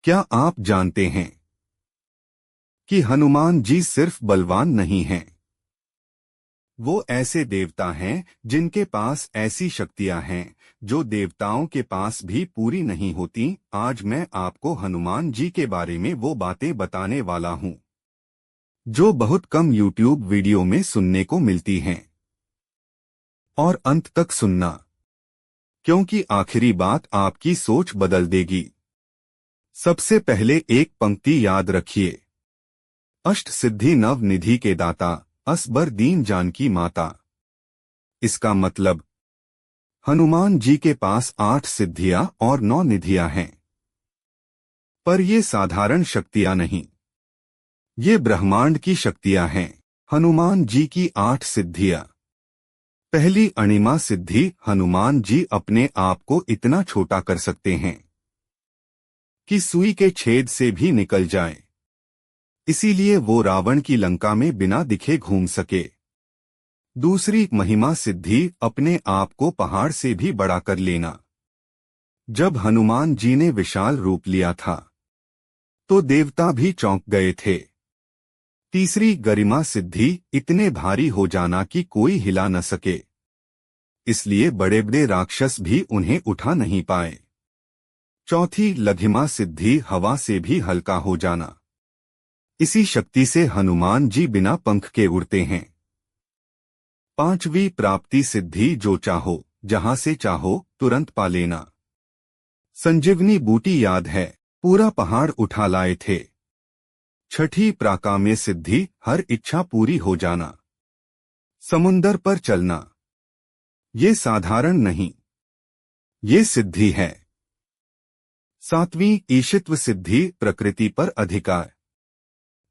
क्या आप जानते हैं कि हनुमान जी सिर्फ बलवान नहीं हैं, वो ऐसे देवता हैं जिनके पास ऐसी शक्तियां हैं जो देवताओं के पास भी पूरी नहीं होती। आज मैं आपको हनुमान जी के बारे में वो बातें बताने वाला हूं जो बहुत कम YouTube वीडियो में सुनने को मिलती हैं। और अंत तक सुनना, क्योंकि आखिरी बात आपकी सोच बदल देगी। सबसे पहले एक पंक्ति याद रखिए। अष्ट सिद्धि नव निधि के दाता, असबर दीन जानकी माता। इसका मतलब हनुमान जी के पास 8 सिद्धियां और 9 निधियां हैं। पर ये साधारण शक्तियां नहीं, ये ब्रह्मांड की शक्तियां हैं। हनुमान जी की 8 सिद्धियां। पहली, अणिमा सिद्धि। हनुमान जी अपने आप को इतना छोटा कर सकते हैं कि सुई के छेद से भी निकल जाएं। इसीलिए वो रावण की लंका में बिना दिखे घूम सके। दूसरी, महिमा सिद्धि। अपने आप को पहाड़ से भी बड़ा कर लेना। जब हनुमान जी ने विशाल रूप लिया था तो देवता भी चौंक गए थे। तीसरी, गरिमा सिद्धि। इतने भारी हो जाना कि कोई हिला न सके, इसलिए बड़े बड़े राक्षस भी उन्हें उठा नहीं पाए। चौथी, लघिमा सिद्धि। हवा से भी हल्का हो जाना। इसी शक्ति से हनुमान जी बिना पंख के उड़ते हैं। पांचवी, प्राप्ति सिद्धि। जो चाहो, जहां से चाहो, तुरंत पा लेना। संजीवनी बूटी याद है, पूरा पहाड़ उठा लाए थे। छठी, प्राकाम्य सिद्धि। हर इच्छा पूरी हो जाना। समुंदर पर चलना। ये साधारण नहीं, ये सिद्धि है। सातवीं, ईशित्व सिद्धि। प्रकृति पर अधिकार।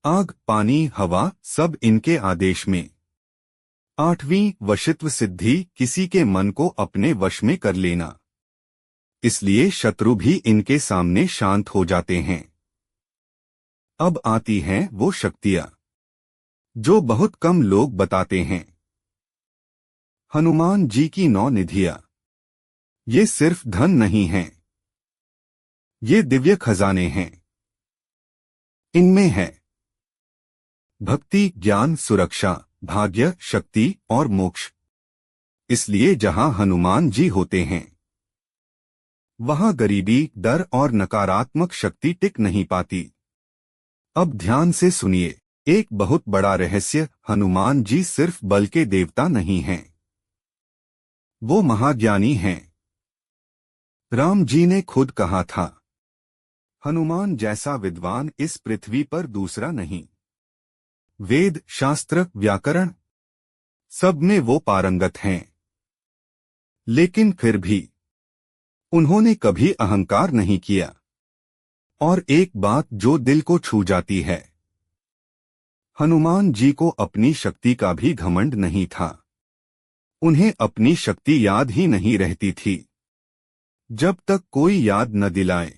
आग, पानी, हवा सब इनके आदेश में। आठवीं, वशित्व सिद्धि। किसी के मन को अपने वश में कर लेना, इसलिए शत्रु भी इनके सामने शांत हो जाते हैं। अब आती हैं वो शक्तियां जो बहुत कम लोग बताते हैं। हनुमान जी की 9 निधियां। ये सिर्फ धन नहीं हैं, ये दिव्य खजाने हैं। इनमें है भक्ति, ज्ञान, सुरक्षा, भाग्य, शक्ति और मोक्ष। इसलिए जहां हनुमान जी होते हैं वहां गरीबी, डर और नकारात्मक शक्ति टिक नहीं पाती। अब ध्यान से सुनिए, एक बहुत बड़ा रहस्य। हनुमान जी सिर्फ बल के देवता नहीं हैं, वो महाज्ञानी हैं। राम जी ने खुद कहा था, हनुमान जैसा विद्वान इस पृथ्वी पर दूसरा नहीं। वेद, शास्त्र, व्याकरण सब में वो पारंगत हैं। लेकिन फिर भी उन्होंने कभी अहंकार नहीं किया। और एक बात जो दिल को छू जाती है, हनुमान जी को अपनी शक्ति का भी घमंड नहीं था। उन्हें अपनी शक्ति याद ही नहीं रहती थी जब तक कोई याद न दिलाए।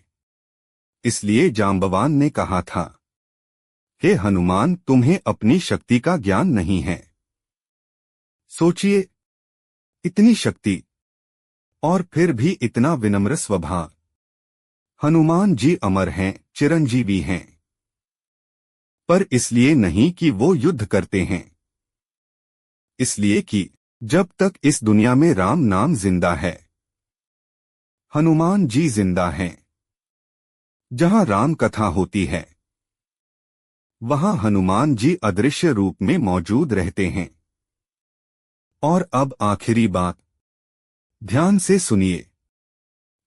इसलिए जांबवान ने कहा था, हे हनुमान, तुम्हें अपनी शक्ति का ज्ञान नहीं है। सोचिए, इतनी शक्ति और फिर भी इतना विनम्र स्वभाव। हनुमान जी अमर हैं, चिरंजीवी हैं। पर इसलिए नहीं कि वो युद्ध करते हैं, इसलिए कि जब तक इस दुनिया में राम नाम जिंदा है, हनुमान जी जिंदा हैं। जहां राम कथा होती है वहां हनुमान जी अदृश्य रूप में मौजूद रहते हैं। और अब आखिरी बात, ध्यान से सुनिए।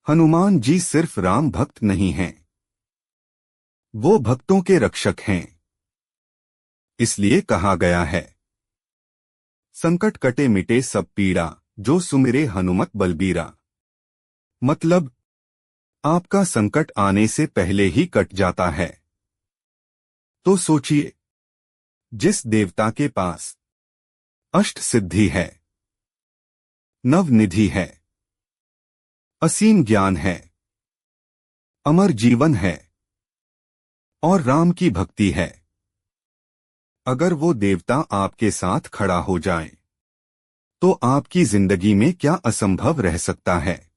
हनुमान जी सिर्फ राम भक्त नहीं हैं, वो भक्तों के रक्षक हैं। इसलिए कहा गया है, संकट कटे मिटे सब पीड़ा, जो सुमिरे हनुमत बलबीरा। मतलब आपका संकट आने से पहले ही कट जाता है। तो सोचिए, जिस देवता के पास अष्ट सिद्धि है, नव निधि है, असीम ज्ञान है, अमर जीवन है और राम की भक्ति है, अगर वो देवता आपके साथ खड़ा हो जाए तो आपकी जिंदगी में क्या असंभव रह सकता है।